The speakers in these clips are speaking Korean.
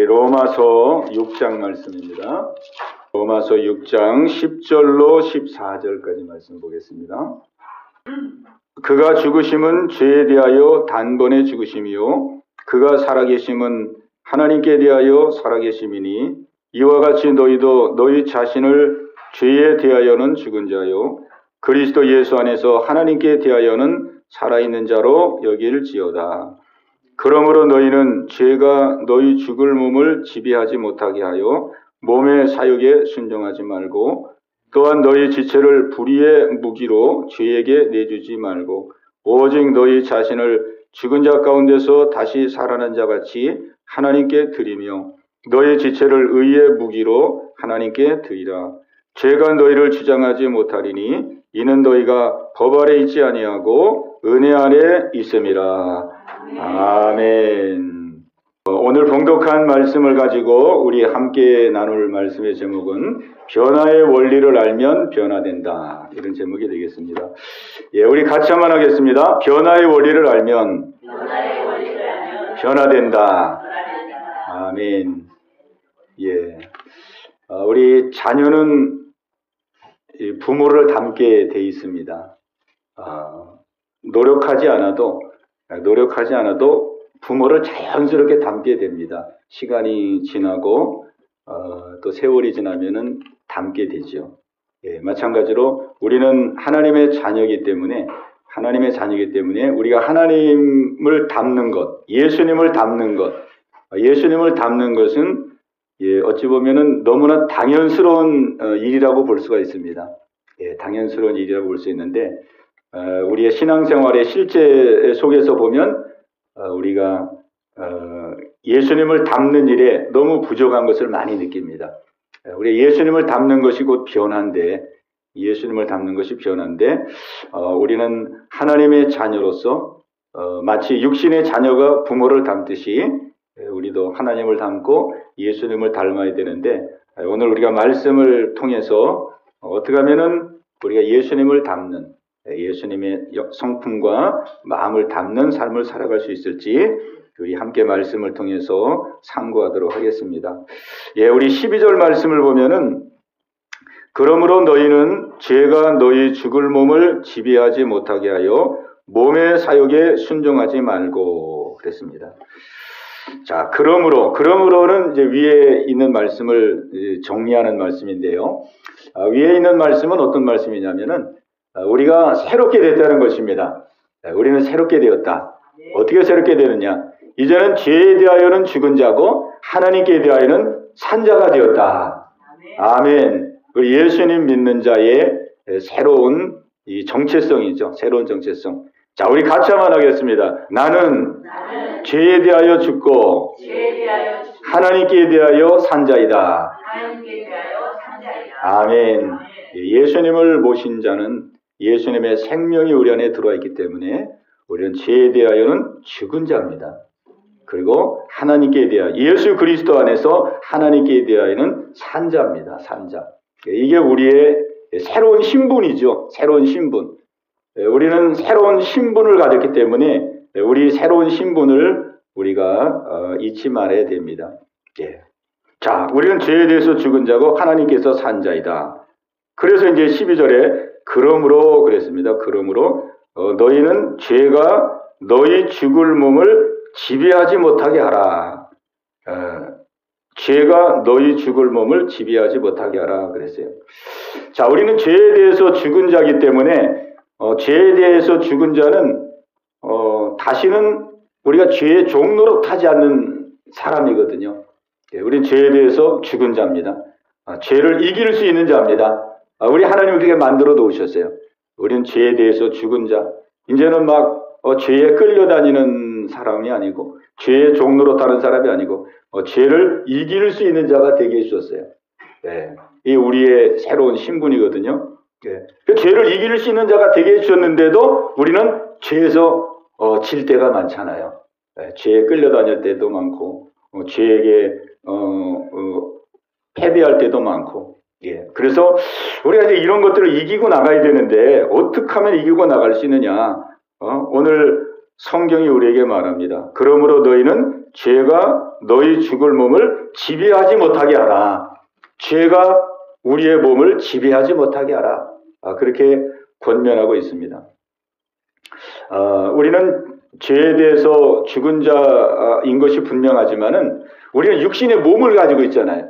우리 로마서 6장 말씀입니다. 로마서 6장 10절로 14절까지 말씀 보겠습니다. 그가 죽으심은 죄에 대하여 단번에 죽으심이요 그가 살아계심은 하나님께 대하여 살아계심이니 이와 같이 너희도 너희 자신을 죄에 대하여는 죽은 자요 그리스도 예수 안에서 하나님께 대하여는 살아있는 자로 여길지어다. 그러므로 너희는 죄가 너희 죽을 몸을 지배하지 못하게 하여 몸의 사욕에 순종하지 말고 또한 너희 지체를 불의의 무기로 죄에게 내주지 말고 오직 너희 자신을 죽은 자 가운데서 다시 살아난 자같이 하나님께 드리며 너희 지체를 의의 무기로 하나님께 드리라. 죄가 너희를 주장하지 못하리니 이는 너희가 법 아래 있지 아니하고 은혜 아래 있음이라. 아멘. 오늘 봉독한 말씀을 가지고 우리 함께 나눌 말씀의 제목은 변화의 원리를 알면 변화된다. 이런 제목이 되겠습니다. 예, 우리 같이 한번 하겠습니다. 변화의 원리를 알면 변화된다. 아멘. 예. 우리 자녀는 부모를 닮게 돼 있습니다. 노력하지 않아도 부모를 자연스럽게 닮게 됩니다. 시간이 지나고 또 세월이 지나면은 닮게 되죠. 예, 마찬가지로 우리는 하나님의 자녀이기 때문에 우리가 하나님을 닮는 것, 예수님을 닮는 것은 예, 어찌 보면은 너무나 당연스러운 일이라고 볼 수가 있습니다. 예, 당연스러운 일이라고 볼 수 있는데 우리의 신앙생활의 실제 속에서 보면 우리가 예수님을 닮는 일에 너무 부족한 것을 많이 느낍니다. 우리 예수님을 닮는 것이 곧 변화인데 우리는 하나님의 자녀로서 마치 육신의 자녀가 부모를 닮듯이 우리도 하나님을 닮고 예수님을 닮아야 되는데 오늘 우리가 말씀을 통해서 어떻게 하면은 우리가 예수님을 닮는 예수님의 성품과 마음을 담는 삶을 살아갈 수 있을지 우리 함께 말씀을 통해서 상고하도록 하겠습니다. 예, 우리 12절 말씀을 보면은 그러므로 너희는 죄가 너희 죽을 몸을 지배하지 못하게 하여 몸의 사욕에 순종하지 말고 그랬습니다. 자, 그러므로는 이제 위에 있는 말씀을 정리하는 말씀인데요. 위에 있는 말씀은 어떤 말씀이냐면은 우리가 새롭게 됐다는 것입니다. 우리는 새롭게 되었다. 어떻게 새롭게 되느냐? 이제는 죄에 대하여는 죽은 자고 하나님께 대하여는 산 자가 되었다. 아멘. 우리 예수님 믿는 자의 새로운 이 정체성이죠. 새로운 정체성. 자, 우리 같이 한번 하겠습니다. 나는 죄에 대하여 죽고 하나님께 대하여 산 자이다. 아멘. 예수님을 모신 자는 예수님의 생명이 우리 안에 들어와 있기 때문에 우리는 죄에 대하여는 죽은 자입니다. 그리고 하나님께 대하여 예수 그리스도 안에서 하나님께 대하여는 산 자입니다. 산 자. 이게 우리의 새로운 신분이죠. 새로운 신분. 우리는 새로운 신분을 가졌기 때문에 우리 새로운 신분을 우리가 잊지 말아야 됩니다. 예. 자, 우리는 죄에 대해서 죽은 자고 하나님께서 산 자이다. 그래서 이제 12절에 그러므로 그랬습니다. 그러므로 너희는 죄가 너희 죽을 몸을 지배하지 못하게 하라. 죄가 너희 죽을 몸을 지배하지 못하게 하라 그랬어요. 자, 우리는 죄에 대해서 죽은 자이기 때문에 죄에 대해서 죽은 자는 다시는 우리가 죄의 종로로 타지 않는 사람이거든요. 우리는 죄에 대해서 죽은 자입니다. 죄를 이길 수 있는 자입니다. 우리 하나님 우리에게 만들어 놓으셨어요. 우리는 죄에 대해서 죽은 자. 이제는 막 죄에 끌려다니는 사람이 아니고 죄의 종로로 타는 사람이 아니고 죄를 이길 수 있는 자가 되게 해주셨어요. 네. 이 우리의 새로운 신분이거든요. 네. 그 죄를 이길 수 있는 자가 되게 해주셨는데도 우리는 죄에서 질 때가 많잖아요. 네. 죄에 끌려다닐 때도 많고 죄에게 패배할 때도 많고 예. 그래서 우리가 이제 이런 것들을 이기고 나가야 되는데 어떻게 하면 이기고 나갈 수 있느냐? 오늘 성경이 우리에게 말합니다. 그러므로 너희는 죄가 너희 죽을 몸을 지배하지 못하게 하라. 죄가 우리의 몸을 지배하지 못하게 하라. 그렇게 권면하고 있습니다. 우리는 죄에 대해서 죽은 자인 것이 분명하지만은 우리는 육신의 몸을 가지고 있잖아요.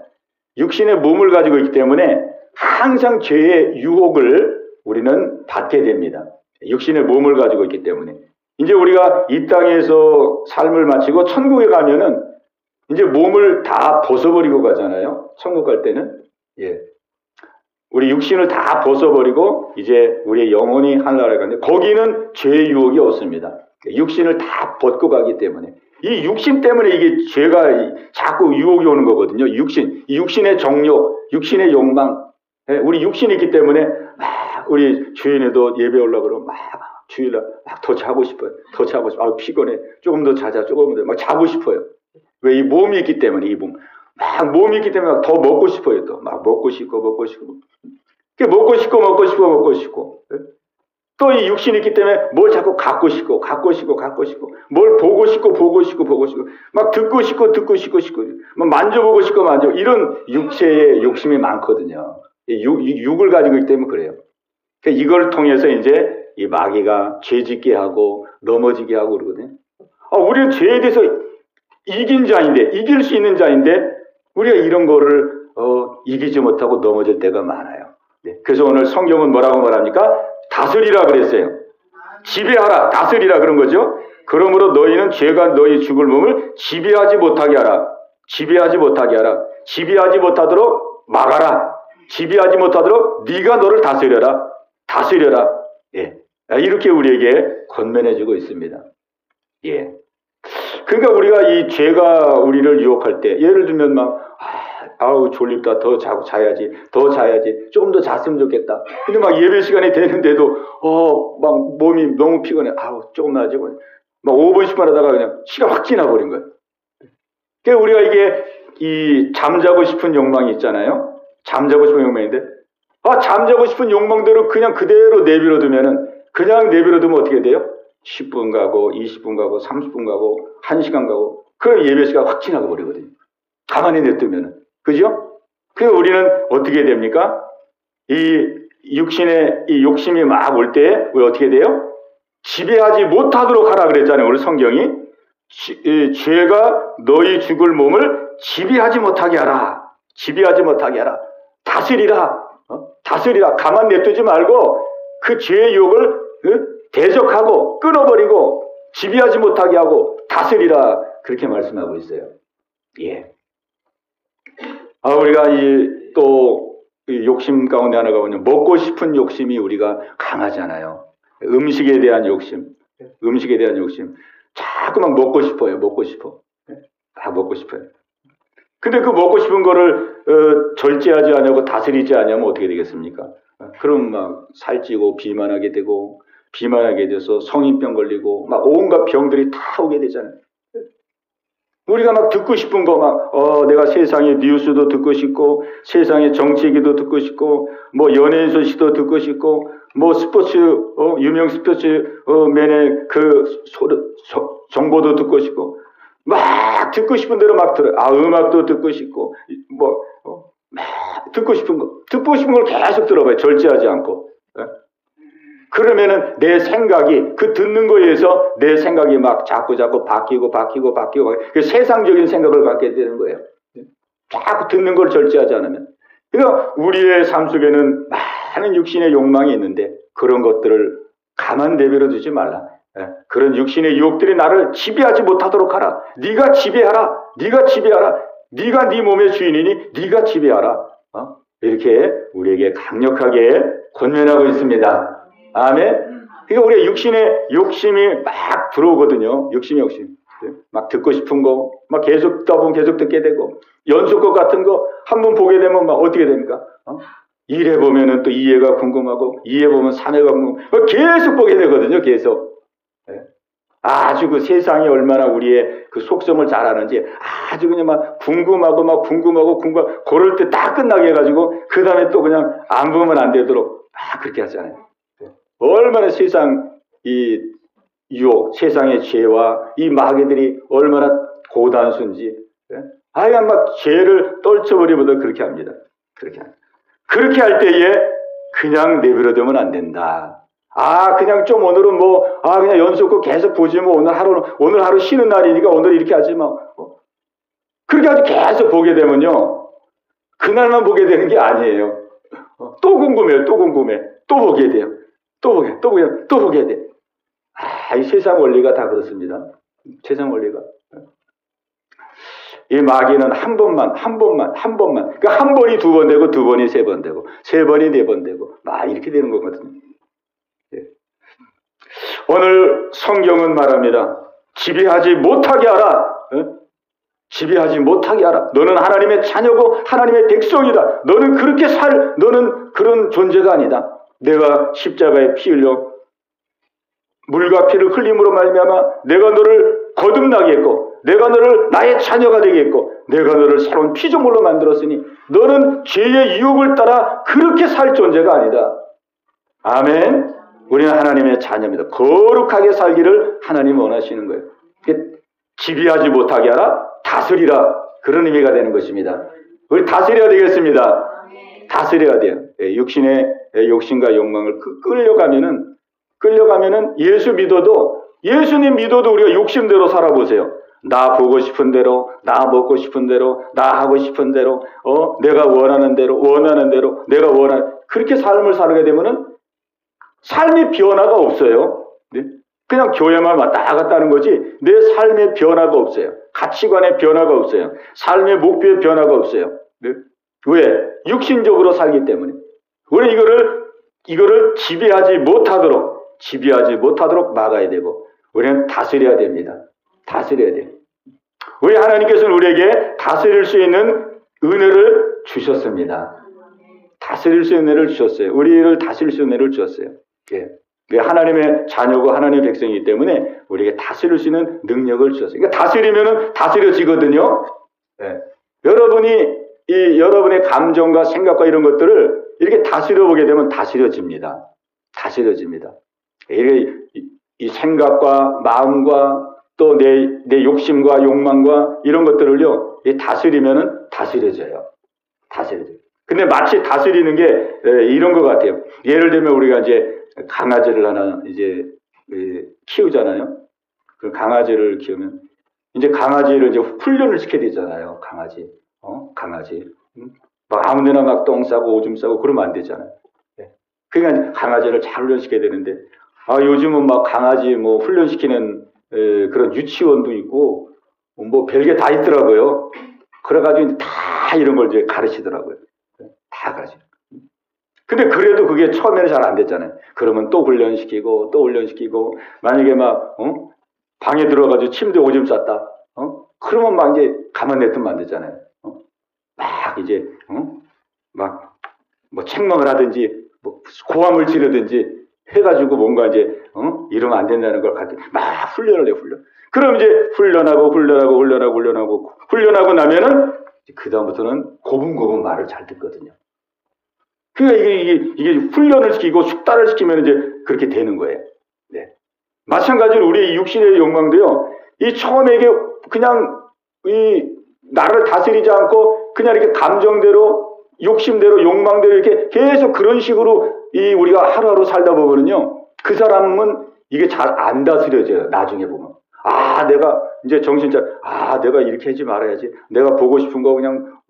육신의 몸을 가지고 있기 때문에 항상 죄의 유혹을 우리는 받게 됩니다. 육신의 몸을 가지고 있기 때문에. 이제 우리가 이 땅에서 삶을 마치고 천국에 가면은 이제 몸을 다 벗어버리고 가잖아요. 천국 갈 때는. 예. 우리 육신을 다 벗어버리고 이제 우리의 영혼이 하늘나라에 가는데 거기는 죄의 유혹이 없습니다. 육신을 다 벗고 가기 때문에. 이 육신 때문에 이게 죄가 자꾸 유혹이 오는 거거든요. 육신. 이 육신의 정욕, 육신의 욕망. 우리 육신이 있기 때문에 막 우리 주인에도 예배 오려고 그러면 막 주일날 막 더 자고 싶어요. 더 자고 싶어요. 피곤해. 조금 더 자자. 조금 더 막 자고 싶어요. 왜? 이 몸이 있기 때문에 이 몸. 막 몸이 있기 때문에 막 더 먹고 싶어요. 또 막 먹고 싶고 먹고 싶고. 먹고 싶고 먹고 싶고 먹고 싶고. 또 이 육신이 있기 때문에 뭘 자꾸 갖고 싶고 갖고 싶고 갖고 싶고 뭘 보고 싶고 보고 싶고 보고 싶고 막 듣고 싶고 듣고 싶고 싶고 막 만져보고 싶고 만져보고 이런 육체의 욕심이 많거든요. 육을 가지고 있기 때문에 그래요. 그러니까 이걸 통해서 이제 이 마귀가 죄짓게 하고 넘어지게 하고 그러거든요. 우리는 죄에 대해서 이긴 자인데 이길 수 있는 자인데 우리가 이런 거를 이기지 못하고 넘어질 때가 많아요. 네. 그래서 오늘 성경은 뭐라고 말합니까? 다스리라 그랬어요. 지배하라, 다스리라 그런 거죠. 그러므로 너희는 죄가 너희 죽을 몸을 지배하지 못하게 하라. 지배하지 못하게 하라. 지배하지 못하도록 막아라. 지배하지 못하도록 네가 너를 다스려라. 다스려라. 예. 이렇게 우리에게 권면해주고 있습니다. 예. 그러니까 우리가 이 죄가 우리를 유혹할 때 예를 들면 막 아우 졸립다. 더 자고 자야지. 더 자야지. 조금 더 잤으면 좋겠다. 근데 막 예배 시간이 되는데도 막 몸이 너무 피곤해. 아우 조금만 하지. 막 5분 10분 하다가 그냥 시간 확 지나버린 거예요. 그러니까 우리가 이게 이 잠자고 싶은 욕망이 있잖아요. 잠자고 싶은 욕망인데 잠자고 싶은 욕망대로 그냥 그대로 내버려 두면은 그냥 내버려 두면 어떻게 돼요? 10분 가고 20분 가고 30분 가고 1시간 가고 그럼 예배 시간 확 지나가 버리거든요. 가만히 냅두면은. 그죠? 그래서 우리는 어떻게 됩니까? 이 육신의 이 욕심이 막 올 때 우리 어떻게 돼요? 지배하지 못하도록 하라 그랬잖아요. 우리 성경이. 죄가 너희 죽을 몸을 지배하지 못하게 하라. 지배하지 못하게 하라. 다스리라. 다스리라. 가만 냅두지 말고 그 죄의 유혹을 대적하고 끊어버리고 지배하지 못하게 하고 다스리라. 그렇게 말씀하고 있어요. 예. 우리가 또 욕심 가운데 하나가 뭐냐면 먹고 싶은 욕심이 우리가 강하잖아요. 음식에 대한 욕심. 음식에 대한 욕심. 자꾸 막 먹고 싶어요. 먹고 싶어. 다 먹고 싶어요. 근데 그 먹고 싶은 거를 절제하지 않고 다스리지 않으면 어떻게 되겠습니까? 그럼 막 살찌고 비만하게 되고 비만하게 돼서 성인병 걸리고 막 온갖 병들이 다 오게 되잖아요. 우리가 막 듣고 싶은 거 막 내가 세상의 뉴스도 듣고 싶고 세상의 정치 얘기도 듣고 싶고 뭐 연예인 소식도 듣고 싶고 뭐 스포츠 유명 스포츠맨의 그 정보도 듣고 싶고 막 듣고 싶은 대로 막 들어요. 음악도 듣고 싶고 막 듣고 싶은 걸 계속 들어봐요. 절제하지 않고. 그러면은 내 생각이 그 듣는 거에 의해서 내 생각이 막 자꾸 바뀌고 그 세상적인 생각을 갖게 되는 거예요. 자꾸 듣는 걸 절제하지 않으면. 그러니까 우리의 삶 속에는 많은 육신의 욕망이 있는데 그런 것들을 가만 내버려 두지 말라. 그런 육신의 유혹들이 나를 지배하지 못하도록 하라. 네가 지배하라. 네가 지배하라. 네가 네 몸의 주인이니 네가 지배하라. 이렇게 우리에게 강력하게 권면하고 있습니다. 아멘. 그러니까 우리가 육신의 욕심이 막 들어오거든요. 욕심. 막 듣고 싶은 거, 막 계속 듣다 보면 계속 듣게 되고, 연속극 같은 거 한 번 보게 되면 막 어떻게 됩니까? 1회 보면은 또 2회가 궁금하고, 2회 보면 3회가 궁금하고, 계속 보게 되거든요. 계속. 아주 그 세상이 얼마나 우리의 그 속성을 잘 아는지 아주 그냥 막 궁금하고 그럴 때 딱 끝나게 해가지고, 그 다음에 또 그냥 안 보면 안 되도록 그렇게 하잖아요. 얼마나 세상 이 유혹, 세상의 죄와 이 마귀들이 얼마나 고단순지. 예? 그냥 막 죄를 떨쳐버리보다 그렇게 합니다. 그렇게 할 때에 그냥 내버려두면 안 된다. 그냥 좀 오늘은 그냥 연속고 계속 보지 오늘 하루 쉬는 날이니까 오늘 이렇게 하지 그렇게 아주 계속 보게 되면요. 그날만 보게 되는 게 아니에요. 또 궁금해요. 또 보게 돼요. 또 보게 돼. 이 세상 원리가 다 그렇습니다. 세상 원리가. 이 마귀는 한 번만. 그러니까 한 번이 두 번 되고, 두 번이 세 번 되고, 세 번이 네 번 되고, 이렇게 되는 거거든요. 예. 오늘 성경은 말합니다. 지배하지 못하게 하라. 지배하지 못하게 하라. 너는 하나님의 자녀고 하나님의 백성이다. 너는 너는 그런 존재가 아니다. 내가 십자가에 피 흘려 물과 피를 흘림으로 말미암아 내가 너를 거듭나게 했고, 내가 너를 나의 자녀가 되게 했고, 내가 너를 새로운 피조물로 만들었으니 너는 죄의 유혹을 따라 그렇게 살 존재가 아니다. 아멘. 우리는 하나님의 자녀입니다. 거룩하게 살기를 하나님 원하시는 거예요. 지배하지 못하게 하라, 다스리라, 그런 의미가 되는 것입니다. 우리 다스려야 되겠습니다. 다스려야 돼요. 육신의 욕심과 욕망을 끌려가면은 예수님 믿어도 우리가 욕심대로 살아보세요. 나 보고 싶은 대로, 나 먹고 싶은 대로, 나 하고 싶은 대로, 내가 원하는 대로, 그렇게 삶을 살게 되면은 삶의 변화가 없어요. 네? 그냥 교회만 왔다 갔다 하는 거지 내 삶의 변화가 없어요. 가치관의 변화가 없어요. 삶의 목표의 변화가 없어요. 네? 왜? 육신적으로 살기 때문에. 우리 이거를 지배하지 못하도록 막아야 되고, 우리는 다스려야 됩니다. 다스려야 돼요. 우리 하나님께서는 우리에게 다스릴 수 있는 은혜를 주셨습니다. 다스릴 수 있는 은혜를 주셨어요. 우리를 다스릴 수 있는 은혜를 주셨어요. 예. 하나님의 자녀고 하나님의 백성이기 때문에 우리에게 다스릴 수 있는 능력을 주셨어요. 그러니까 다스리면은 다스려지거든요. 예. 여러분의 감정과 생각과 이런 것들을 이렇게 다스려 보게 되면 다스려집니다. 이 생각과 마음과 또 내 욕심과 욕망과 이런 것들을요, 다스리면은 다스려져요. 근데 마치 다스리는 게 이런 것 같아요. 예를 들면 우리가 이제 강아지를 하나 이제 키우잖아요. 그 강아지를 키우면 이제 강아지를 이제 훈련을 시켜야 되잖아요. 강아지. 막 아무데나 막 똥 싸고 오줌 싸고 그러면 안 되잖아요. 그러니까 강아지를 잘 훈련시켜야 되는데, 요즘은 막 강아지 훈련시키는 그런 유치원도 있고 별게 다 있더라고요. 그래가지고 다 이런 걸 이제 가르치더라고요. 다 가르쳐. 근데 그래도 그게 처음에는 잘 안 됐잖아요. 그러면 또 훈련시키고 만약에 방에 들어가지고 침대에 오줌 쌌다. 그러면 막 이제 가만 냅두면 안 되잖아요. 막 이제 책망을 하든지 고함을 지르든지 해가지고 뭔가 이제 이러면 안 된다는 걸 갖고 막 훈련을 해요. 그럼 이제 훈련하고 나면은 그 다음부터는 고분고분 말을 잘 듣거든요. 그러니까 이게 훈련을 시키고 숙달을 시키면 이제 그렇게 되는 거예요. 네. 마찬가지로 우리의 육신의 욕망도요, 이 처음에 이게 그냥 나를 다스리지 않고 그냥 이렇게 감정대로, 욕심대로, 욕망대로 이렇게 계속 그런 식으로 우리가 하루하루 살다 보면은요, 그 사람은 이게 잘 안 다스려져요. 나중에 보면. 내가 이제 내가 이렇게 하지 말아야지. 내가 보고 싶은 거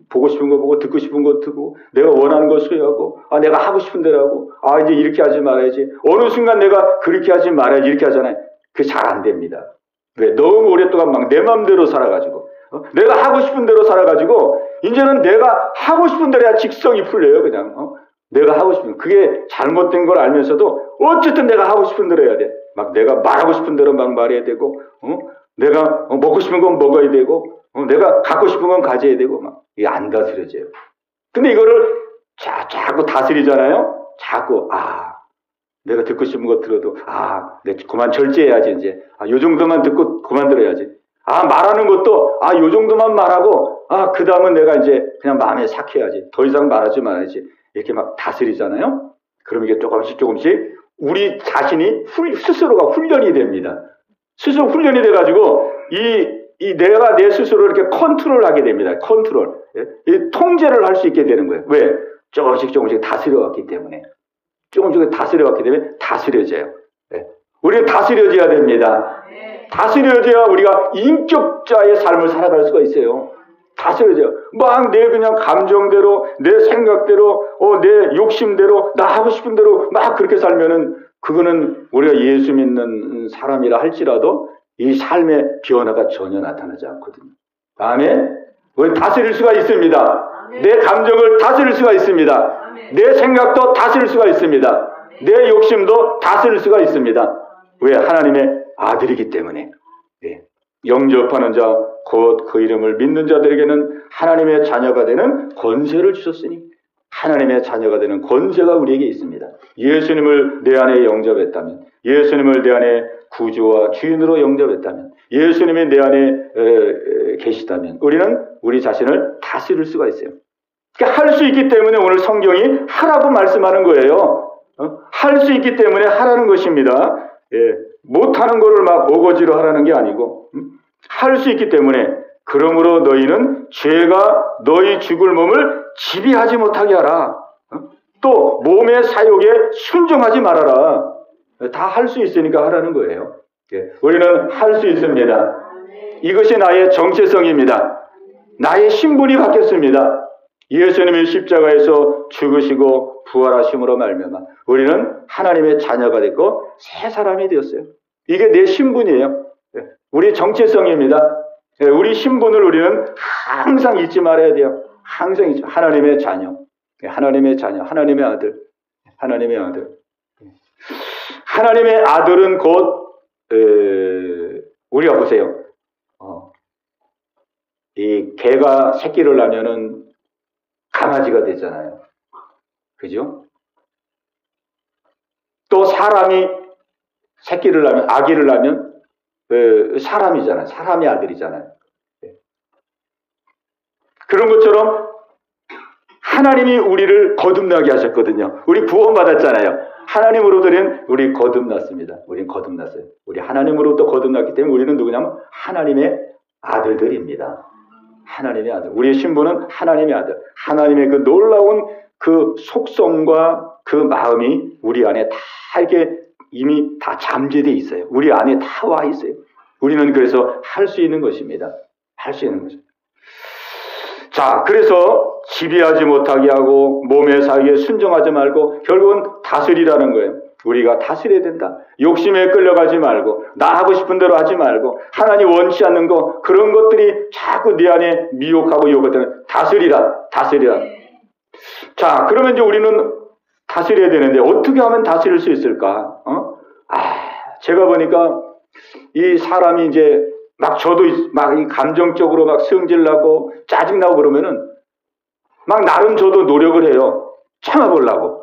보고, 듣고 싶은 거 듣고, 내가 원하는 거 수여하고, 내가 하고 싶은 대로 하고, 이제 이렇게 하지 말아야지. 어느 순간 내가 그렇게 하지 말아야지. 이렇게 하잖아요. 그게 잘 안 됩니다. 왜? 너무 오랫동안 막 내 맘대로 살아가지고, 내가 하고 싶은 대로 살아가지고, 이제는 내가 하고 싶은 대로 해야 직성이 풀려요, 그냥. 내가 하고 싶은, 그게 잘못된 걸 알면서도, 어쨌든 내가 하고 싶은 대로 해야 돼. 막 내가 말하고 싶은 대로 막 말해야 되고, 내가 먹고 싶은 건 먹어야 되고, 내가 갖고 싶은 건 가져야 되고, 이게 안 다스려져요. 근데 이거를 자꾸 다스리잖아요? 자꾸, 내가 듣고 싶은 거 들어도, 내가 그만 절제해야지, 이제. 요 정도만 듣고 그만 들어야지. 말하는 것도, 요 정도만 말하고, 그 다음은 내가 이제 그냥 마음에 삭혀야지. 더 이상 말하지 말아야지. 이렇게 막 다스리잖아요? 그럼 이게 조금씩 우리 자신이 스스로가 훈련이 됩니다. 스스로 훈련이 돼가지고, 이 내가 내 스스로 이렇게 컨트롤하게 됩니다. 컨트롤. 예? 이 통제를 할 수 있게 되는 거예요. 왜? 조금씩 다스려왔기 때문에. 조금씩 다스려왔기 때문에 다스려져요. 예? 우리는 다스려져야 됩니다. 다스려져야 우리가 인격자의 삶을 살아갈 수가 있어요. 다스려져요. 막 내 그냥 감정대로, 내 생각대로, 내 욕심대로, 나 하고 싶은 대로 막 그렇게 살면은 그거는 우리가 예수 믿는 사람이라 할지라도 이 삶의 변화가 전혀 나타나지 않거든요. 아멘? 우리 다스릴 수가 있습니다. 내 감정을 다스릴 수가 있습니다. 내 생각도 다스릴 수가 있습니다. 내 욕심도 다스릴 수가 있습니다. 왜? 하나님의 아들이기 때문에. 예. 영접하는 자, 곧 그 이름을 믿는 자들에게는 하나님의 자녀가 되는 권세를 주셨으니 하나님의 자녀가 되는 권세가 우리에게 있습니다. 예수님을 내 안에 영접했다면, 예수님을 내 안에 구주와 주인으로 영접했다면, 예수님이 내 안에 계시다면 우리는 우리 자신을 다스릴 수가 있어요. 그러니까 할 수 있기 때문에 오늘 성경이 하라고 말씀하는 거예요. 할 수 있기 때문에 하라는 것입니다. 예, 못하는 거를 막 오거지로 하라는 게 아니고 할 수 있기 때문에 그러므로 너희는 죄가 너희 죽을 몸을 지배하지 못하게 하라. 또 몸의 사욕에 순종하지 말아라. 다 할 수 있으니까 하라는 거예요. 예, 우리는 할 수 있습니다. 이것이 나의 정체성입니다. 나의 신분이 바뀌었습니다. 예수님이 십자가에서 죽으시고 부활하심으로 말미암아 우리는 하나님의 자녀가 됐고 새 사람이 되었어요. 이게 내 신분이에요. 우리 정체성입니다. 우리 신분을 우리는 항상 잊지 말아야 돼요. 항상 잊지. 하나님의 자녀, 하나님의 자녀, 하나님의 아들, 하나님의 아들. 하나님의 아들은 곧 우리가 보세요. 이 개가 새끼를 낳으면은 강아지가 되잖아요. 그죠? 또 사람이 새끼를 낳으면, 아기를 낳으면 사람이잖아요. 사람의 아들이잖아요. 그런 것처럼 하나님이 우리를 거듭나게 하셨거든요. 우리 구원받았잖아요. 하나님으로부터는 우리 거듭났습니다. 우린 거듭났어요. 우리 하나님으로부터 거듭났기 때문에 우리는 누구냐면 하나님의 아들들입니다. 하나님의 아들. 우리의 신분은 하나님의 아들. 하나님의 그 놀라운 그 속성과 그 마음이 우리 안에 다 이렇게 이미 다 잠재되어 있어요. 우리 안에 다 와 있어요. 우리는 그래서 할 수 있는 것입니다. 할 수 있는 것입니다. 자, 그래서 지배하지 못하게 하고 몸의 사이에 순종하지 말고 결국은 다스리라는 거예요. 우리가 다스려야 된다. 욕심에 끌려가지 말고 나 하고 싶은 대로 하지 말고 하나님 원치 않는 거 그런 것들이 자꾸 네 안에 미혹하고 요것들은 다스리라. 다스리라. 자, 그러면 이제 우리는 다스려야 되는데 어떻게 하면 다스릴 수 있을까? 제가 보니까 이 사람이 이제 막 저도 막 이 감정적으로 막 성질나고 짜증나고 그러면은 막 나름 저도 노력을 해요. 참아보려고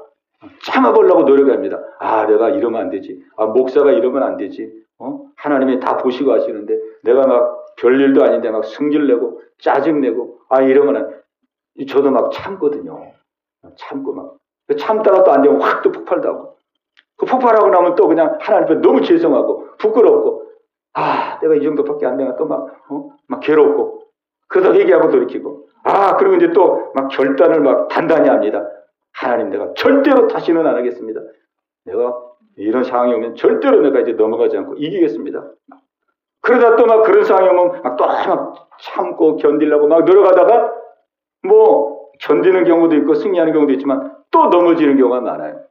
노력합니다. 내가 이러면 안 되지. 목사가 이러면 안 되지. 하나님이 다 보시고 하시는데 내가 막 별일도 아닌데 막 승질내고 짜증내고 이러면 안 돼. 저도 막 참거든요. 참고 막 참다가 또 안 되면 확 또 폭발도 하고 그 폭발하고 나면 또 그냥 하나님 앞에 너무 죄송하고 부끄럽고 내가 이 정도밖에 안 되나 또 막 괴롭고 그러다 회개하고 돌이키고 그리고 이제 또 막 결단을 막 단단히 합니다. 하나님 내가 절대로 다시는 안 하겠습니다. 내가 이런 상황이 오면 절대로 내가 이제 넘어가지 않고 이기겠습니다. 그러다 또 막 그런 상황이 오면 막 또 막 참고 견디려고 막 노력하다가 뭐 견디는 경우도 있고 승리하는 경우도 있지만 또 넘어지는 경우가 많아요.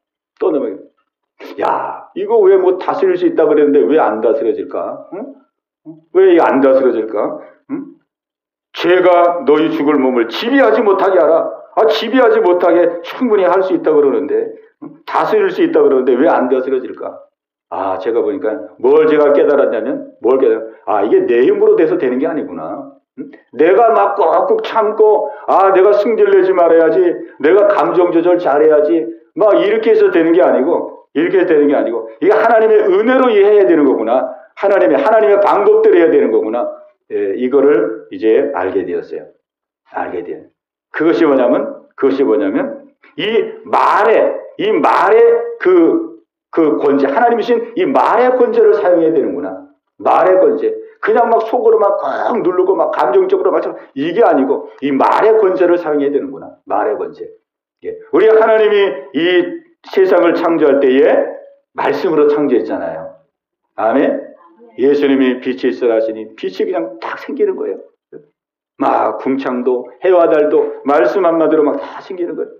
또 넘어요. 이거 왜 뭐 다스릴 수 있다 그랬는데 왜 안 다스려질까? 응? 왜 이게 안 다스려질까? 응? 죄가 너희 죽을 몸을 지배하지 못하게 하라. 지배하지 못하게 충분히 할 수 있다 그러는데 다스릴 수 있다 그러는데 왜 안 다스려질까? 제가 보니까 뭘 제가 깨달았냐면 이게 내 힘으로 돼서 되는 게 아니구나. 내가 막 꾹꾹 참고 내가 승질내지 말아야지. 내가 감정 조절 잘해야지. 막 이렇게 해서 되는 게 아니고 이게 하나님의 은혜로 해야 되는 거구나. 하나님의 방법대로 해야 되는 거구나. 이거를 이제 알게 되었어요. 그것이 뭐냐면 이 말의 그 권세, 하나님이신 이 말의 권세를 사용해야 되는구나. 말의 권세. 그냥 막 속으로 막 꽉 누르고 막 감정적으로 막 이게 아니고 이 말의 권세를 사용해야 되는구나. 말의 권세. 예. 우리 하나님이 이 세상을 창조할 때에 말씀으로 창조했잖아요. 아멘. 예수님이 빛이 있으라 하시니 빛이 그냥 딱 생기는 거예요. 막 궁창도 해와 달도 말씀 한마디로 막 다 생기는 거예요.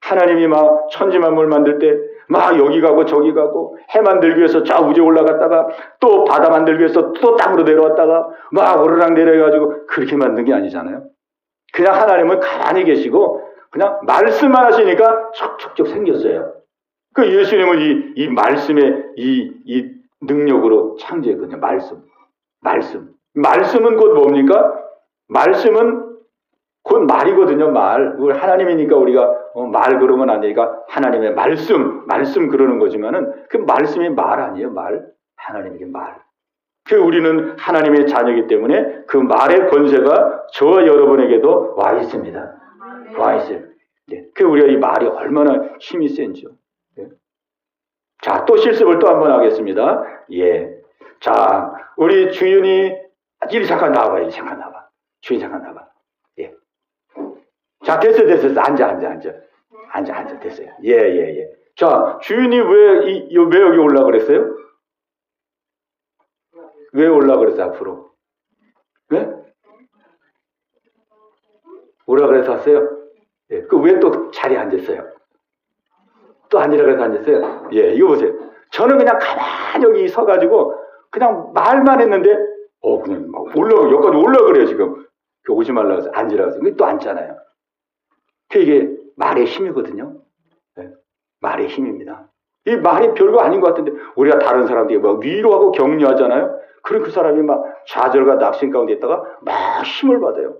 하나님이 막 천지 만물 만들 때 막 여기 가고 저기 가고 해 만들기 위해서 저 우주에 올라갔다가 또 바다 만들기 위해서 또 땅으로 내려왔다가 막 오르락 내려가지고 그렇게 만든 게 아니잖아요. 그냥 하나님은 가만히 계시고 그냥 말씀만 하시니까 척척척 생겼어요. 그 예수님은 이 말씀의 이 능력으로 창조했거든요. 말씀은 곧 뭡니까? 말씀은 곧 말이거든요. 말. 하나님이니까 우리가 말 그러면 안 되니까 하나님의 말씀 그러는 거지만은 그 말씀이 말 아니에요. 말. 하나님에게 말. 그 우리는 하나님의 자녀이기 때문에 그 말의 권세가 저와 여러분에게도 와 있습니다. 와 있어요. 예. 그 우리가 이 말이 얼마나 힘이 센지요. 예. 자, 또 실습을 또 한번 하겠습니다. 예. 자, 우리 주윤이 이리 잠깐 나와봐. 주윤 잠깐 나와봐. 예. 자, 됐어. 앉아. 됐어요. 예. 자, 주윤이 왜 여기 올라 그랬어요? 왜 올라 그랬어, 앞으로? 왜? 오라 그래서 왔어요? 예. 그 왜 또 자리에 앉았어요? 또 앉으라 그래서 앉았어요? 예, 이거 보세요. 저는 그냥 가만히 여기 서가지고 그냥 말만 했는데, 그냥 막 여기까지 올라 그래요, 지금. 오지 말라고 해서 앉으라고 해서. 또 앉잖아요. 이게 말의 힘이거든요. 네. 말의 힘입니다. 이 말이 별거 아닌 것 같은데 우리가 다른 사람들이 막 위로하고 격려하잖아요. 그럼 그 사람이 막 좌절과 낙심 가운데 있다가 막 힘을 받아요.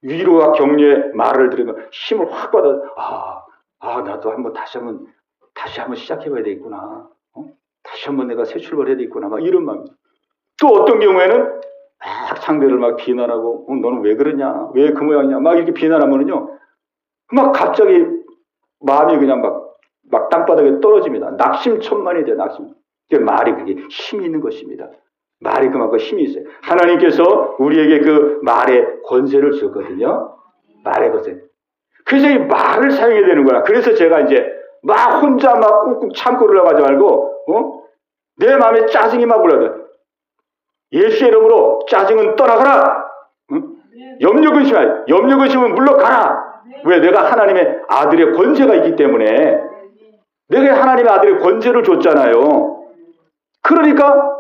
위로와 격려의 말을 들으면 힘을 확 받아요. 나도 다시 한번 시작해봐야 되겠구나. 다시 한번 내가 새 출발해야 되겠구나. 막 이런 마음. 또 어떤 경우에는 막 상대를 막 비난하고 너는 왜 그러냐? 왜 그 모양이냐? 막 이렇게 비난하면은요. 막 갑자기 마음이 그냥 막 땅바닥에 떨어집니다. 낙심천만이 돼요. 낙심. 말이 그게 힘이 있는 것입니다. 말이 그만큼 힘이 있어요. 하나님께서 우리에게 그 말의 권세를 주셨거든요. 말의 권세. 그래서 이 말을 사용해야 되는 거야. 그래서 제가 이제 막 혼자 막 꾹꾹 참고 그러려고 하지 말고, 내 마음에 짜증이 막 올라요. 예수의 이름으로 짜증은 떠나가라. 염려근심은 물러가라. 왜? 내가 하나님의 아들의 권세가 있기 때문에. 내가 하나님의 아들의 권세를 줬잖아요. 그러니까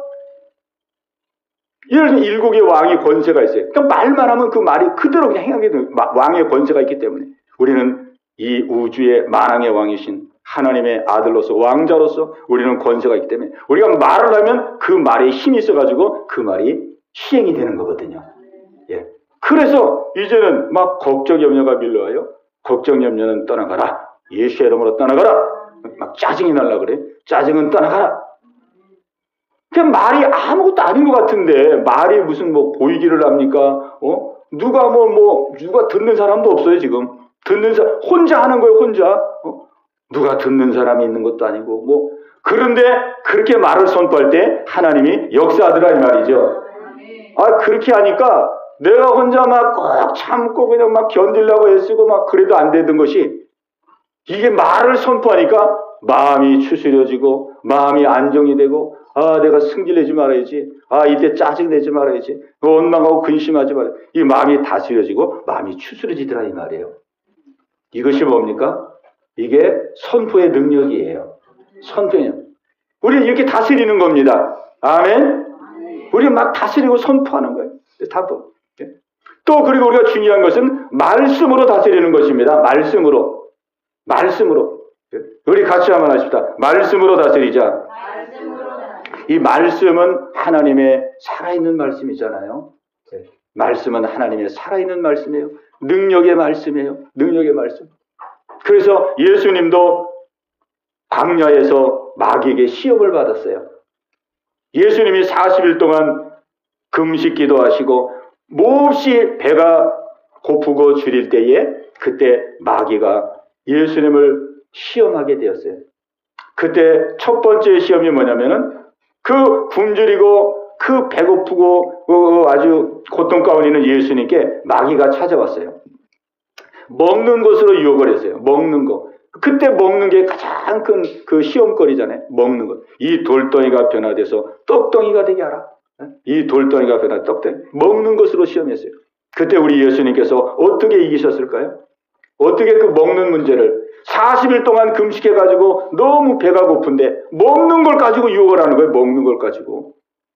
이런 일국의 왕이 권세가 있어요. 그러니까 말만 하면 그 말이 그대로 그냥 행하게 돼요. 왕의 권세가 있기 때문에. 우리는 이 우주의 만왕의 왕이신 하나님의 아들로서 왕자로서 우리는 권세가 있기 때문에 우리가 말을 하면 그 말에 힘이 있어가지고 그 말이 시행이 되는 거거든요. 예. 그래서 이제는 막 걱정 염려가 밀려와요. 걱정 염려는 떠나가라. 예수의 이름으로 떠나가라. 막 짜증이 날라 그래. 짜증은 떠나가라. 그 말이 아무것도 아닌 것 같은데 말이 무슨 보이기를 합니까? 누가 듣는 사람도 없어요 지금. 듣는 사람 혼자 하는 거예요 혼자. 누가 듣는 사람이 있는 것도 아니고 그런데 그렇게 말을 선포할 때 하나님이 역사하더라 이 말이죠. 그렇게 하니까 내가 혼자 막 꼭 참고 그냥 막 견디려고 애쓰고 막 그래도 안 되던 것이 이게 말을 선포하니까 마음이 추스려지고 마음이 안정이 되고 내가 승질내지 말아야지. 이때 짜증내지 말아야지. 원망하고 근심하지 말아야지. 이 마음이 다스려지고 마음이 추스려지더라 이 말이에요. 이것이 뭡니까? 이게 선포의 능력이에요. 선포의 능력. 우리는 이렇게 다스리는 겁니다. 아멘? 우리 막 다스리고 선포하는 거예요. 또 그리고 우리가 중요한 것은 말씀으로 다스리는 것입니다. 말씀으로. 우리 같이 한번 하십시다. 말씀으로 다스리자. 이 말씀은 하나님의 살아있는 말씀이잖아요. 말씀은 하나님의 살아있는 말씀이에요. 능력의 말씀이에요. 능력의 말씀. 그래서 예수님도 광야에서 마귀에게 시험을 받았어요. 예수님이 40일 동안 금식 기도하시고 몹시 배가 고프고 줄일 때에 그때 마귀가 예수님을 시험하게 되었어요. 그때 첫 번째 시험이 뭐냐면은 그 굶주리고 그 배고프고 아주 고통 가운데 있는 예수님께 마귀가 찾아왔어요. 먹는 것으로 유혹을 했어요. 먹는 거. 그때 먹는 게 가장 큰 그 시험거리잖아요. 먹는 것. 이 돌덩이가 변화돼서 떡덩이가 되게 하라. 이 돌덩이가 변화 떡덩이. 먹는 것으로 시험했어요. 그때 우리 예수님께서 어떻게 이기셨을까요? 어떻게 그 먹는 문제를 40일 동안 금식해가지고 너무 배가 고픈데 먹는 걸 가지고 유혹을 하는 거예요. 먹는 걸 가지고.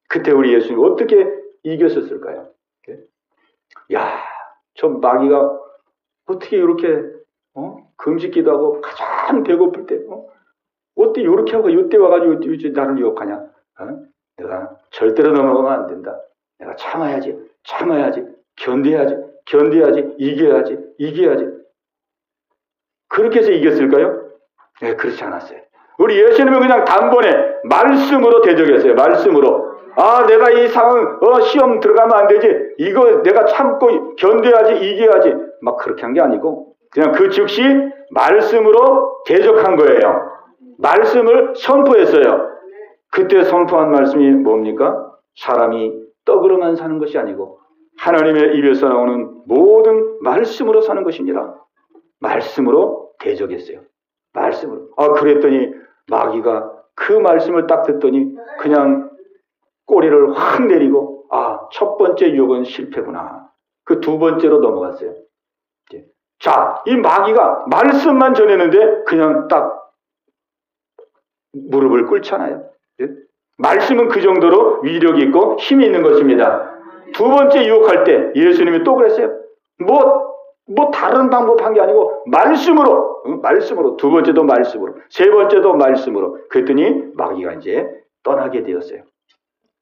그때 우리 예수님 어떻게 이겼었을까요? 야, 저 마귀가 어떻게 이렇게 금식기도 하고 가장 배고플 때 어떻게 이렇게 하고 이때 와가지고 나를 유혹하냐? 내가 절대로 넘어가면 안 된다. 내가 참아야지, 견뎌야지, 이겨야지. 그렇게 해서 이겼을까요? 네, 그렇지 않았어요. 우리 예수님은 그냥 단번에 말씀으로 대적했어요. 말씀으로. 아, 내가 이 상황, 시험 들어가면 안 되지. 이거 내가 참고 견뎌야지, 이겨야지. 막 그렇게 한 게 아니고, 그냥 그 즉시 말씀으로 대적한 거예요. 말씀을 선포했어요. 그때 선포한 말씀이 뭡니까? 사람이 떡으로만 사는 것이 아니고, 하나님의 입에서 나오는 모든 말씀으로 사는 것이니라. 말씀으로 대적했어요. 말씀으로. 그랬더니 마귀가 그 말씀을 딱 듣더니 그냥 꼬리를 확 내리고 첫 번째 유혹은 실패구나. 그 두 번째로 넘어갔어요. 자, 이 마귀가 말씀만 전했는데 그냥 딱 무릎을 꿇잖아요. 말씀은 그 정도로 위력이 있고 힘이 있는 것입니다. 두 번째 유혹할 때 예수님이 또 그랬어요. 뭐 다른 방법한 게 아니고 말씀으로 두 번째도 말씀으로 세 번째도 말씀으로 그랬더니 마귀가 이제 떠나게 되었어요.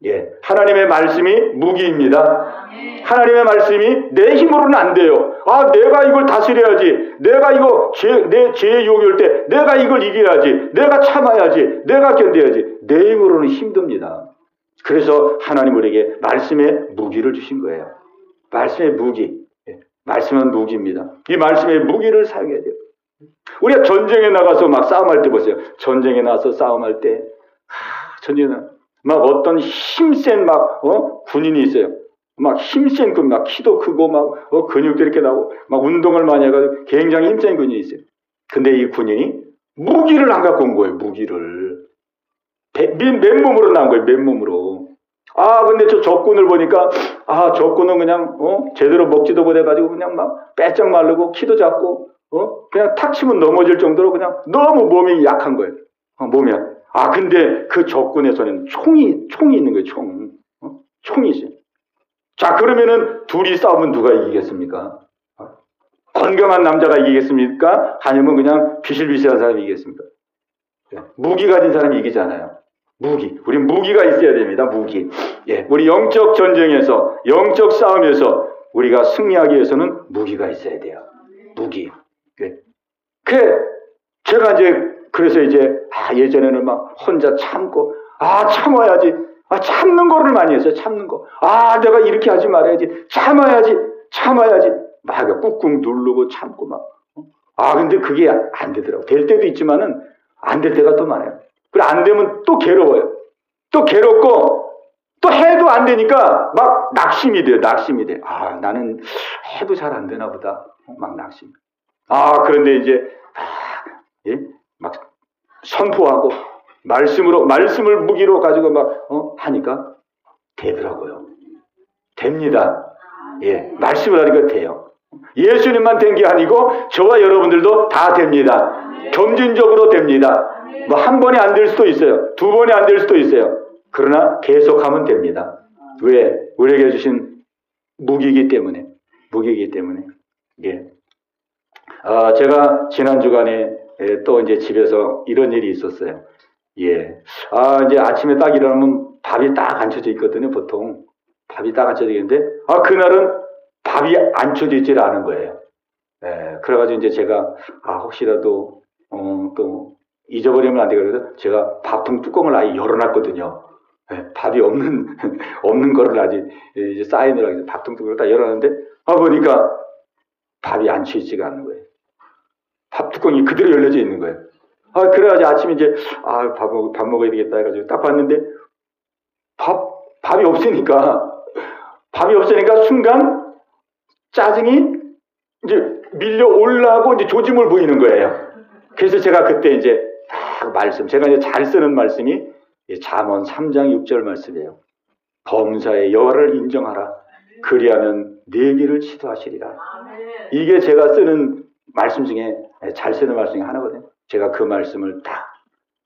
예, 하나님의 말씀이 무기입니다. 하나님의 말씀이 내 힘으로는 안 돼요. 내가 이걸 다스려야지. 내가 이거 내 죄의 유혹이 올 때 내가 이걸 이겨야지. 내가 참아야지. 내가 견뎌야지. 내 힘으로는 힘듭니다. 그래서 하나님 우리에게 말씀의 무기를 주신 거예요. 말씀의 무기. 말씀은 무기입니다. 이 말씀의 무기를 사용해야 돼요. 우리가 전쟁에 나가서 막 싸움할 때 보세요. 전쟁에 나가서 싸움할 때, 막 어떤 힘센 군인이 있어요. 막 힘센 막 키도 크고 막 근육도 이렇게 나고 막 운동을 많이 해가지고 굉장히 힘센 군인이 있어요. 근데 이 군인이 무기를 안 갖고 온 거예요. 무기를. 맨몸으로 나온 거예요. 맨몸으로. 근데 저 적군을 보니까, 적군은 그냥, 제대로 먹지도 못해가지고 그냥 막 빼쩍 마르고 키도 작고, 그냥 탁 치면 넘어질 정도로 그냥 너무 몸이 약한 거예요. 몸이. 근데 그 적군의 손에는 총이 있는 거예요, 총. 총이 있어요. 자, 그러면은 둘이 싸우면 누가 이기겠습니까? 건강한 남자가 이기겠습니까? 아니면 그냥 비실비실한 사람이 이기겠습니까? 무기 가진 사람이 이기잖아요. 무기. 우리 무기가 있어야 됩니다. 무기. 예, 우리 영적 전쟁에서, 영적 싸움에서 우리가 승리하기 위해서는 무기가 있어야 돼요. 무기. 예. 제가 그래서 예전에는 막 혼자 참고, 참아야지. 참는 거를 많이 했어요. 참는 거. 내가 이렇게 하지 말아야지. 참아야지. 막 꾹꾹 누르고 참고 막. 근데 그게 안 되더라고. 될 때도 있지만은 안 될 때가 더 많아요. 그래, 안 되면 또 괴로워요. 또 괴롭고, 또 해도 안 되니까 막 낙심이 돼요. 나는 해도 잘 안 되나 보다. 막 낙심. 그런데 이제, 막 선포하고, 말씀을 무기로 가지고 막, 하니까 되더라고요. 됩니다. 예, 말씀을 하니까 돼요. 예수님만 된 게 아니고, 저와 여러분들도 다 됩니다. 점진적으로 됩니다. 한 번에 안 될 수도 있어요. 두 번에 안 될 수도 있어요. 그러나 계속하면 됩니다. 왜? 우리에게 주신 무기이기 때문에. 예. 제가 지난 주간에 또 이제 집에서 이런 일이 있었어요. 예. 이제 아침에 딱 일어나면 밥이 딱 앉혀져 있거든요, 보통. 밥이 딱 앉혀져 있는데, 그날은 밥이 앉혀져 있질 않은 거예요. 예. 그래가지고 이제 제가, 혹시라도, 또, 잊어버리면 안 되거든요. 제가 밥통 뚜껑을 아예 열어놨거든요. 네, 밥이 없는 거를 아직 이제 쌓이느라고 해서 밥통 뚜껑을 딱 열어놨는데, 보니까 밥이 안 치지가 않는 거예요. 밥 뚜껑이 그대로 열려져 있는 거예요. 아, 그래가지고 아침에 이제, 밥 먹어야 되겠다 해가지고 딱 봤는데, 밥이 없으니까 순간 짜증이 이제 밀려 올라오고 이제 조짐을 보이는 거예요. 그래서 제가 그때 이제 제가 이제 잘 쓰는 말씀이 잠언 3장 6절 말씀이에요. 범사의 여호와를 인정하라. 그리하면 네 길을 치도하시리라. 이게 제가 쓰는 말씀 중에 잘 쓰는 말씀 중에 하나거든요. 제가 그 말씀을 다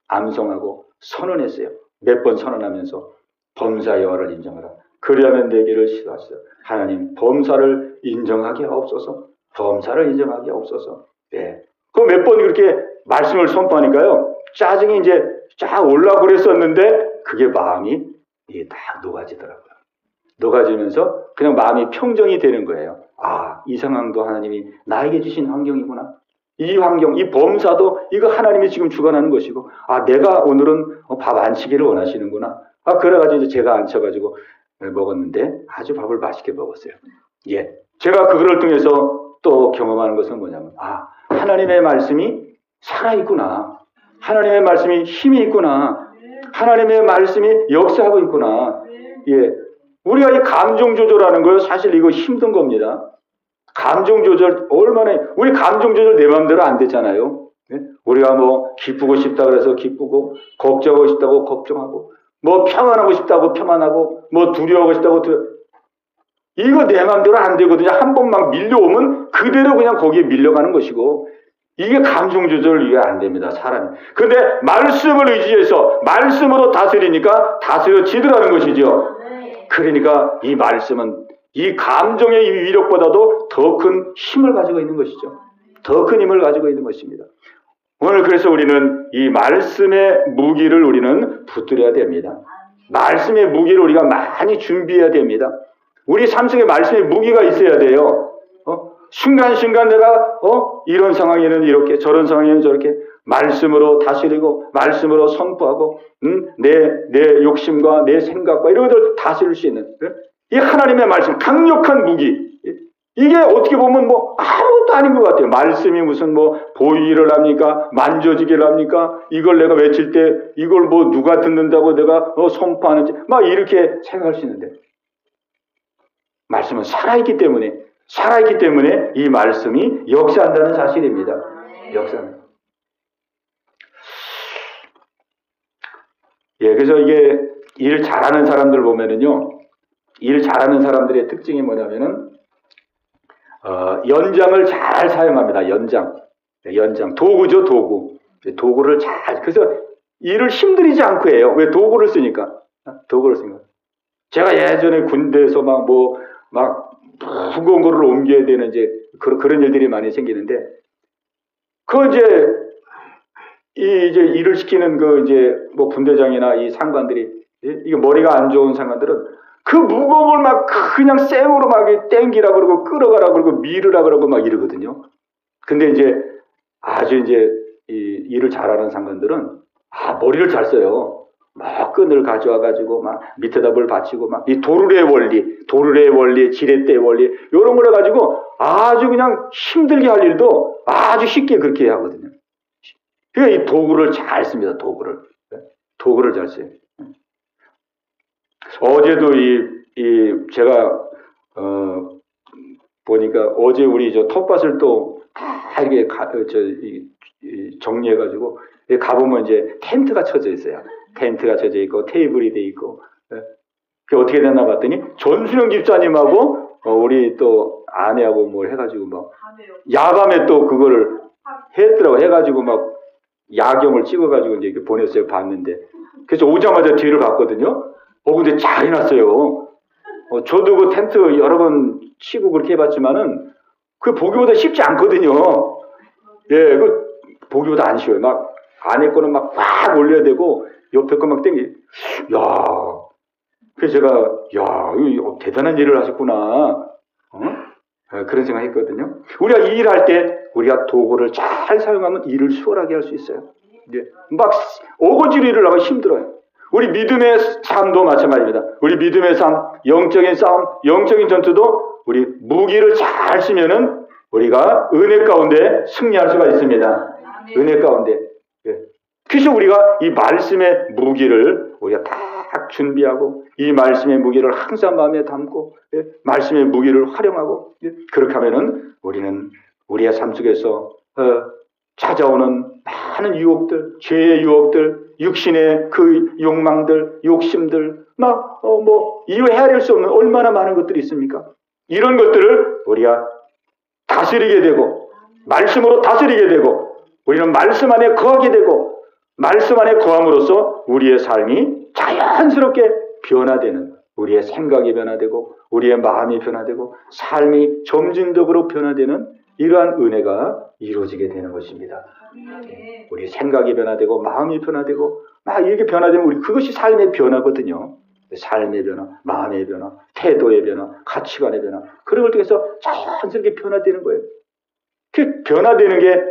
암송하고 선언했어요. 몇 번 선언하면서 범사의 여호와를 인정하라. 그리하면 네 길을 치도하시리라. 하나님 범사를 인정하게 하옵소서. 범사를 인정하게 하옵소서. 네. 그 몇 번 그렇게 말씀을 선포하니까요. 짜증이 이제 쫙 올라오고 그랬었는데 그게 마음이 딱 녹아지더라고요. 녹아지면서 그냥 마음이 평정이 되는 거예요. 아, 이 상황도 하나님이 나에게 주신 환경이구나. 이 환경, 이 범사도 이거 하나님이 지금 주관하는 것이고, 아, 내가 오늘은 밥 안 치기를 원하시는구나. 아, 그래가지고 이제 제가 앉혀가지고 먹었는데 아주 밥을 맛있게 먹었어요. 예. 제가 그거를 통해서 또 경험하는 것은 뭐냐면, 아, 하나님의 말씀이 살아있구나. 하나님의 말씀이 힘이 있구나. 하나님의 말씀이 역사하고 있구나. 예. 우리가 이 감정 조절하는 거요. 사실 이거 힘든 겁니다. 감정 조절, 우리 감정 조절 내 마음대로 안 되잖아요. 예? 우리가 뭐 기쁘고 싶다 그래서 기쁘고, 걱정하고 싶다고 걱정하고, 뭐 평안하고 싶다고 평안하고, 뭐 두려워하고 싶다고 이거 내 마음대로 안 되거든요. 한 번 막 밀려오면 그대로 그냥 거기에 밀려가는 것이고, 이게 감정 조절 이게 안 됩니다. 사람이. 근데 말씀을 의지해서 말씀으로 다스리니까 다스려지더라는 것이죠. 그러니까 이 말씀은 이 감정의 위력보다도 더 큰 힘을 가지고 있는 것이죠. 더 큰 힘을 가지고 있는 것입니다. 오늘 그래서 우리는 이 말씀의 무기를 우리는 붙들어야 됩니다. 말씀의 무기를 우리가 많이 준비해야 됩니다. 우리 삶 속에 말씀의 무기가 있어야 돼요. 순간순간 내가 이런 상황에는 이렇게 저런 상황에는 저렇게 말씀으로 다스리고 말씀으로 선포하고 내 욕심과 내 생각과 이런 것들을 다스릴 수 있는 이 하나님의 말씀 강력한 무기 이게 어떻게 보면 뭐 아무것도 아닌 것 같아요. 말씀이 무슨 뭐 보이기를 합니까? 만져지기를 합니까? 이걸 내가 외칠 때 이걸 뭐 누가 듣는다고 내가 선포하는지 막 이렇게 생각할 수 있는데 말씀은 살아있기 때문에 이 말씀이 역사한다는 사실입니다. 역사는. 예, 그래서 이게 일을 잘하는 사람들 보면은요, 일 잘하는 사람들의 특징이 뭐냐면은, 연장을 잘 사용합니다. 연장. 도구죠, 도구. 도구를 그래서 일을 힘들이지 않고 해요. 왜? 도구를 쓰니까. 제가 예전에 군대에서 무거운 거를 옮겨야 되는 그런 일들이 많이 생기는데, 이제 일을 시키는 분대장이나 이 상관들이, 이게 머리가 안 좋은 상관들은 그 무거움을 그냥 생으로 땡기라 그러고 끌어가라 그러고 밀으라 그러고 이러거든요. 근데 아주 이 일을 잘하는 상관들은, 머리를 잘 써요. 끈을 가져와가지고 밑에다 뭘 받치고 이 도르래의 원리, 지렛대의 원리, 요런 걸 해가지고 아주 그냥 힘들게 할 일도 아주 쉽게 그렇게 하거든요. 그러니까 이 도구를 잘 씁니다, 도구를 잘 써요. 어제도 제가, 보니까 어제 우리 텃밭을 또 다 이렇게 정리해가지고 가보면 텐트가 쳐져 있어요. 텐트가 쳐져 있고 테이블이 돼 있고 그게 어떻게 됐나 봤더니 전수영 집사님하고 우리 또 아내하고 뭘 해가지고 야밤에 또 그걸 했더라고. 해가지고 야경을 찍어가지고 이렇게 보냈어요. 봤는데 그래서 오자마자 뒤를 갔거든요. 근데 잘 해놨어요. 저도 그 텐트 여러 번 치고 그렇게 해봤지만은 그 보기보다 쉽지 않거든요. 예, 보기보다 안 쉬워요. 안에 거는 꽉 올려야 되고 옆에 거 땡기. 그래서 제가 이거 대단한 일을 하셨구나. 그런 생각했거든요. 우리가 일할 때 우리가 도구를 잘 사용하면 일을 수월하게 할 수 있어요. 어거지로 일을 하면 힘들어요. 우리 믿음의 삶도 마찬가지입니다. 우리 믿음의 삶, 영적인 싸움, 영적인 전투도 우리 무기를 잘 쓰면은 우리가 은혜 가운데 승리할 수가 있습니다. 은혜 가운데. 그래서 우리가 이 말씀의 무기를 우리가 다 딱 준비하고 이 말씀의 무게를 항상 마음에 담고 말씀의 무게를 활용하고 그렇게 하면은 우리는 우리의 삶 속에서 찾아오는 많은 유혹들, 죄의 유혹들, 육신의 그 욕망들, 욕심들, 이루 헤아릴 수 없는 얼마나 많은 것들이 있습니까? 이런 것들을 우리가 다스리게 되고 말씀으로 다스리게 되고 우리는 말씀 안에 거하게 되고 말씀 안에 거함으로써 우리의 삶이 자연스럽게 변화되는, 우리의 생각이 변화되고 우리의 마음이 변화되고 삶이 점진적으로 변화되는 이러한 은혜가 이루어지게 되는 것입니다. 우리 생각이 변화되고 마음이 변화되고 막 이렇게 변화되면 우리 그것이 삶의 변화거든요. 삶의 변화, 마음의 변화, 태도의 변화, 가치관의 변화, 그런 걸 통해서 자연스럽게 변화되는 거예요. 그 변화되는 게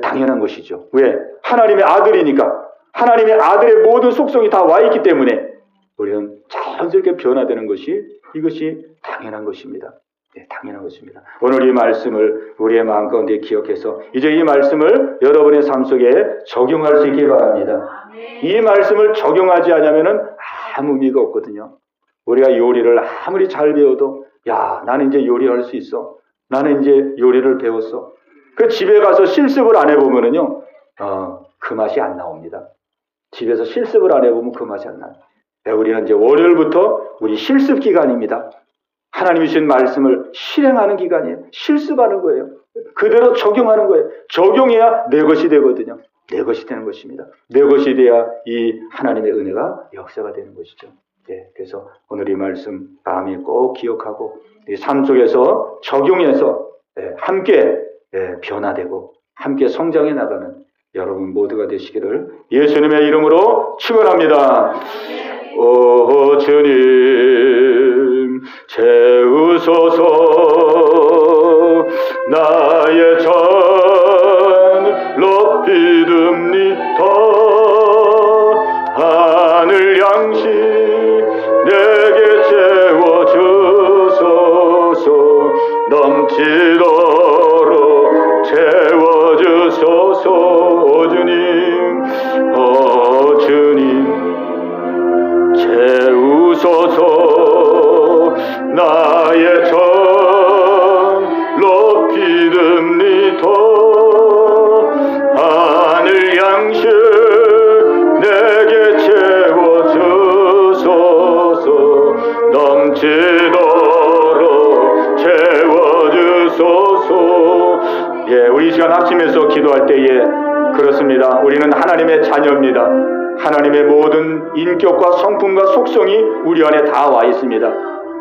당연한 것이죠. 왜? 하나님의 아들이니까. 하나님의 아들의 모든 속성이 다 와 있기 때문에 우리는 자연스럽게 변화되는 것이, 이것이 당연한 것입니다. 네, 당연한 것입니다. 오늘 이 말씀을 우리의 마음 가운데 기억해서 이제 이 말씀을 여러분의 삶 속에 적용할 수 있기 바랍니다. 이 말씀을 적용하지 않으면은 아무 의미가 없거든요. 우리가 요리를 아무리 잘 배워도 나는 이제 요리할 수 있어. 나는 이제 요리를 배웠어. 그 집에 가서 실습을 안 해보면은요, 그 맛이 안 나옵니다. 집에서 실습을 안 해보면 그 맛이 안 나요. 우리는 이제 월요일부터 우리 실습 기간입니다. 하나님이 주신 말씀을 실행하는 기간이에요. 실습하는 거예요. 그대로 적용하는 거예요. 적용해야 내 것이 되거든요. 내 것이 되는 것입니다. 내 것이 돼야 이 하나님의 은혜가 역사가 되는 것이죠. 그래서 오늘 이 말씀 마음에 꼭 기억하고 이 삶 속에서 적용해서 함께 변화되고 함께 성장해 나가는 여러분 모두가 되시기를 예수님의 이름으로 축원합니다. 오 주님 채우소서 나의 전 높이 듭니다. 하늘 양식 내게 채워주소서 넘치도록 채워주소서. 주님 채우소서 나의 전 높이 듭니다. 하늘 양식 내게 채워주소서 넘치도록 채워주소서. 우리 이 시간 합심해서 기도할 때에 그렇습니다. 우리는 하나님의 자녀입니다. 하나님의 모든 인격과 성품과 속성이 우리 안에 다 와 있습니다.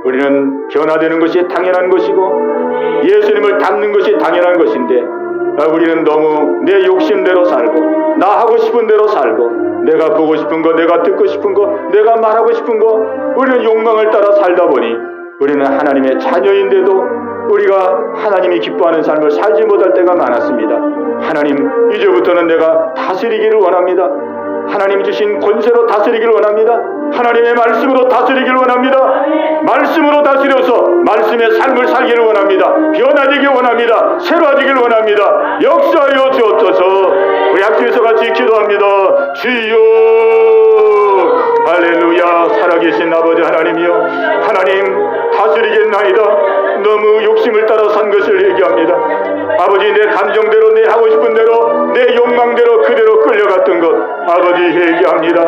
우리는 변화되는 것이 당연한 것이고 예수님을 닮는 것이 당연한 것인데 우리는 너무 내 욕심대로 살고 나 하고 싶은 대로 살고 내가 보고 싶은 거, 내가 듣고 싶은 거, 내가 말하고 싶은 거, 우리는 욕망을 따라 살다 보니 우리는 하나님의 자녀인데도 우리가 하나님이 기뻐하는 삶을 살지 못할 때가 많았습니다. 하나님, 이제부터는 내가 다스리기를 원합니다. 하나님 주신 권세로 다스리기를 원합니다. 하나님의 말씀으로 다스리기를 원합니다. 말씀으로 다스려서 말씀의 삶을 살기를 원합니다. 변화되기를 원합니다. 새로워지기를 원합니다. 역사하여 주옵소서. 우리 학교에서 같이 기도합니다. 주여, 할렐루야. 살아계신 아버지 하나님이여, 하나님 다스리겠나이다. 너무 욕심을 따라 산 것을 얘기합니다. 아버지, 내 감정대로, 내 하고 싶은 대로, 내 욕망대로 그대로 끌려갔던 것 아버지 회개합니다.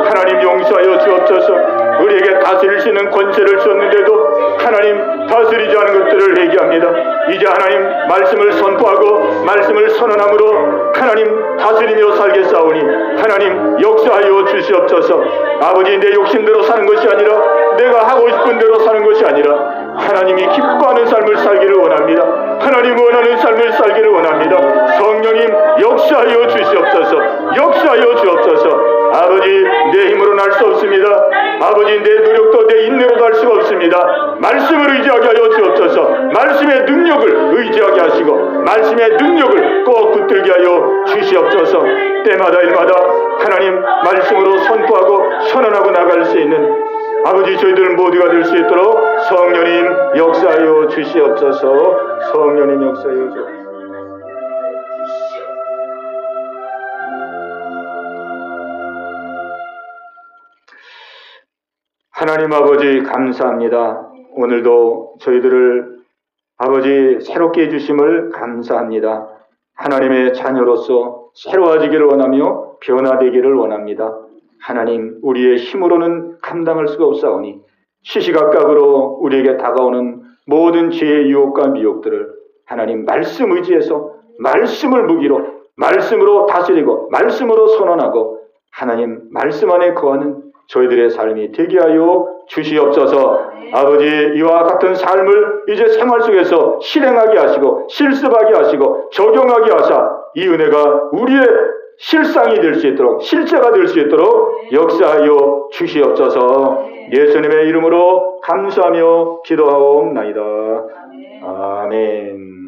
하나님 용서하여 주옵소서. 우리에게 다스릴 수 있는 권세를 줬는데도 하나님 다스리지 않은 것들을 회개합니다. 이제 하나님 말씀을 선포하고 말씀을 선언함으로 하나님 다스리며 살겠사오니 하나님 역사하여 주시옵소서. 아버지, 내 욕심대로 사는 것이 아니라 내가 하고 싶은 대로 사는 것이 아니라 하나님이 기뻐하는 삶을 살기를 원합니다. 하나님 원하는 삶을 살기를 원합니다. 성령님 역사하여 주시옵소서. 역사하여 주옵소서. 아버지, 내 힘으로는 할 수 없습니다. 아버지, 내 노력도 내 인내로도 할 수가 없습니다. 말씀을 의지하게 하여 주옵소서. 말씀의 능력을 의지하게 하시고 말씀의 능력을 꼭 붙들게 하여 주시옵소서. 때마다 일마다 하나님 말씀으로 선포하고 선언하고 나갈 수 있는 아버지, 저희들 모두가 될 수 있도록 성령님 역사하여 주시옵소서. 성령님 역사하여 주옵소서. 하나님 아버지 감사합니다. 오늘도 저희들을 아버지 새롭게 해주심을 감사합니다. 하나님의 자녀로서 새로워지기를 원하며 변화되기를 원합니다. 하나님, 우리의 힘으로는 감당할 수가 없사오니 시시각각으로 우리에게 다가오는 모든 죄의 유혹과 미혹들을 하나님 말씀 의지해서 말씀을 무기로 말씀으로 다스리고 말씀으로 선언하고 하나님 말씀 안에 거하는 저희들의 삶이 되게 하여 주시옵소서. 아버지, 이와 같은 삶을 이제 생활 속에서 실행하게 하시고 실습하게 하시고 적용하게 하사 이 은혜가 우리의 실상이 될 수 있도록 실제가 될 수 있도록 역사하여 주시옵소서. 예수님의 이름으로 감사하며 기도하옵나이다. 아멘.